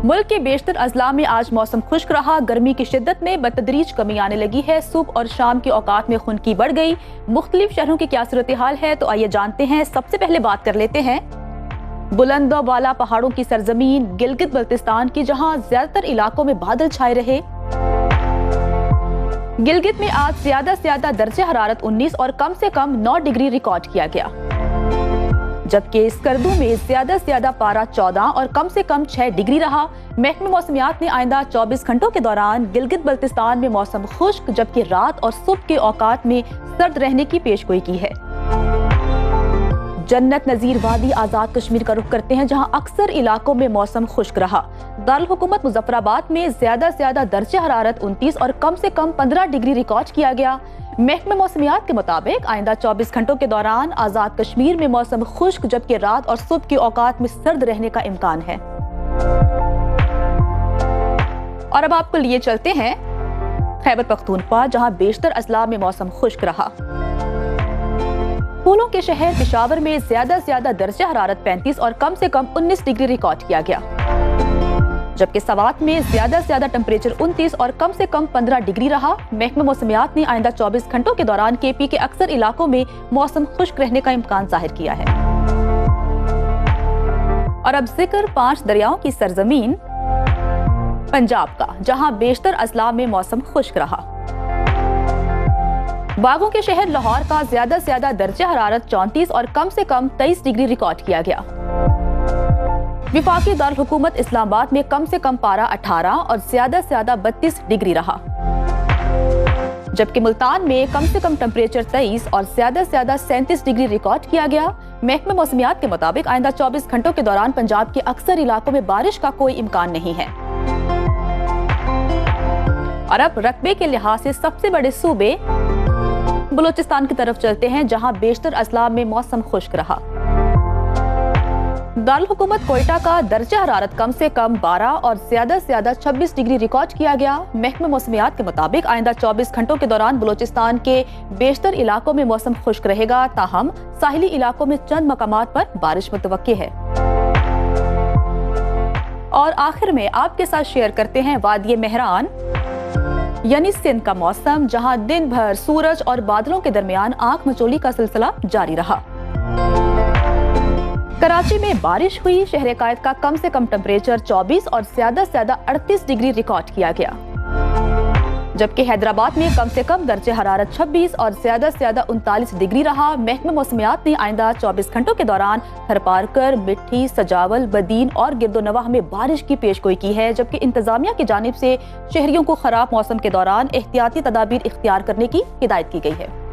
मुल्क के बेशतर अजला में आज मौसम खुश्क रहा। गर्मी की शिद्दत में बतदरीज कमी आने लगी है। सुबह और शाम के औकात में खुनकी बढ़ गई। मुख्तलिफ शहरों की क्या सूरत हाल है, तो आइए जानते हैं। सबसे पहले बात कर लेते हैं बुलंद वाला पहाड़ों की सरजमीन गिलगित बल्तिस्तान की, जहां ज्यादातर इलाकों में बादल छाए रहे। गिलगित में आज ज्यादा से ज्यादा दर्जे हरारत 19 और कम से कम 9 डिग्री रिकॉर्ड किया गया, जबकि स्कर्दू में ज्यादा से ज्यादा पारा 14 और कम से कम 6 डिग्री रहा। महकमे मौसमियात ने आइंदा 24 घंटों के दौरान गिलगित बल्तिस्तान में मौसम खुश्क जबकि रात और सुबह के औकात में सर्द रहने की पेशगोई की है। जन्नत नजीर वादी आजाद कश्मीर का रुख करते हैं, जहां अक्सर इलाकों में मौसम खुश्क रहा। दारुल हुकूमत मुजफ्फराबाद में ज्यादा से ज्यादा दर्जे हरारत 29 और कम से कम 15 डिग्री रिकॉर्ड किया गया। महकमे मौसमियात के मुताबिक आइंदा 24 घंटों के दौरान आजाद कश्मीर में मौसम खुश्क जबकि रात और सुबह के औकात में सर्द रहने का इम्कान है। और अब आपको लिए चलते हैं खैबर पख्तूनख्वा, जहां बेशतर अजला में मौसम खुश्क रहा। फूलों के शहर पेशावर में ज्यादा से ज्यादा दर्जे हरारत 35 और कम से कम 19 डिग्री रिकॉर्ड किया गया, जबकि सवात में ज्यादा से ज्यादा टेम्परेचर 29 और कम से कम 15 डिग्री रहा। महकमा मौसमियात ने आइंदा 24 घंटों के दौरान केपी के अक्सर इलाकों में मौसम खुश्क रहने का इम्कान जाहिर किया है। और अब जिक्र 5 दरियाओं की सरजमीन पंजाब का, जहां बेशतर अजला में मौसम खुश्क रहा। बागों के शहर लाहौर का ज्यादा से ज्यादा दर्जे हरारत 34 और कम से कम 23 डिग्री रिकॉर्ड किया गया। विफाकी दारुल हुकूमत इस्लामाबाद में कम से कम पारा 18 और ज्यादा से ज्यादा 32 डिग्री रहा, जबकि मुल्तान में कम से कम टेम्परेचर 23 और ज्यादा से ज्यादा 37 डिग्री रिकॉर्ड किया गया। महकमे मौसमियात के मुताबिक आइंदा 24 घंटों के दौरान पंजाब के अक्सर इलाकों में बारिश का कोई इम्कान नहीं है। और अब रकबे के लिहाज से सबसे बड़े सूबे बलूचिस्तान की तरफ चलते हैं, जहां बेशतर अजला में मौसम खुश्क रहा। दारुल हुकूमत कोयटा का दर्जा हरारत कम से कम 12 और ज्यादा से ज्यादा 26 डिग्री रिकॉर्ड किया गया। महकमे मौसमियात के मुताबिक आइंदा 24 घंटों के दौरान बलूचिस्तान के बेशतर इलाकों में मौसम खुश्क रहेगा, ताहम साहिली इलाकों में चंद मकामात पर बारिश मुतवक्की है। और आखिर में आपके साथ शेयर करते हैं वादिये मेहरान यानी सिंध का मौसम, जहां दिन भर सूरज और बादलों के दरमियान आंख मचोली का सिलसिला जारी रहा। कराची में बारिश हुई। शहर कायद का कम से कम टेम्परेचर 24 और ज्यादा से ज्यादा 38 डिग्री रिकॉर्ड किया गया, जबकि हैदराबाद में कम से कम दर्जे हरारत 26 और ज्यादा से ज्यादा 39 डिग्री रहा। महकमा मौसमियात ने आइंदा 24 घंटों के दौरान थरपारकर, मिट्टी, सजावल, बदीन और गिरदोनवाह में बारिश की पेशगोई की है, जबकि इंतजामिया की जानिब से शहरियों को खराब मौसम के दौरान एहतियाती तदाबीर इख्तियार करने की हिदायत की गई है।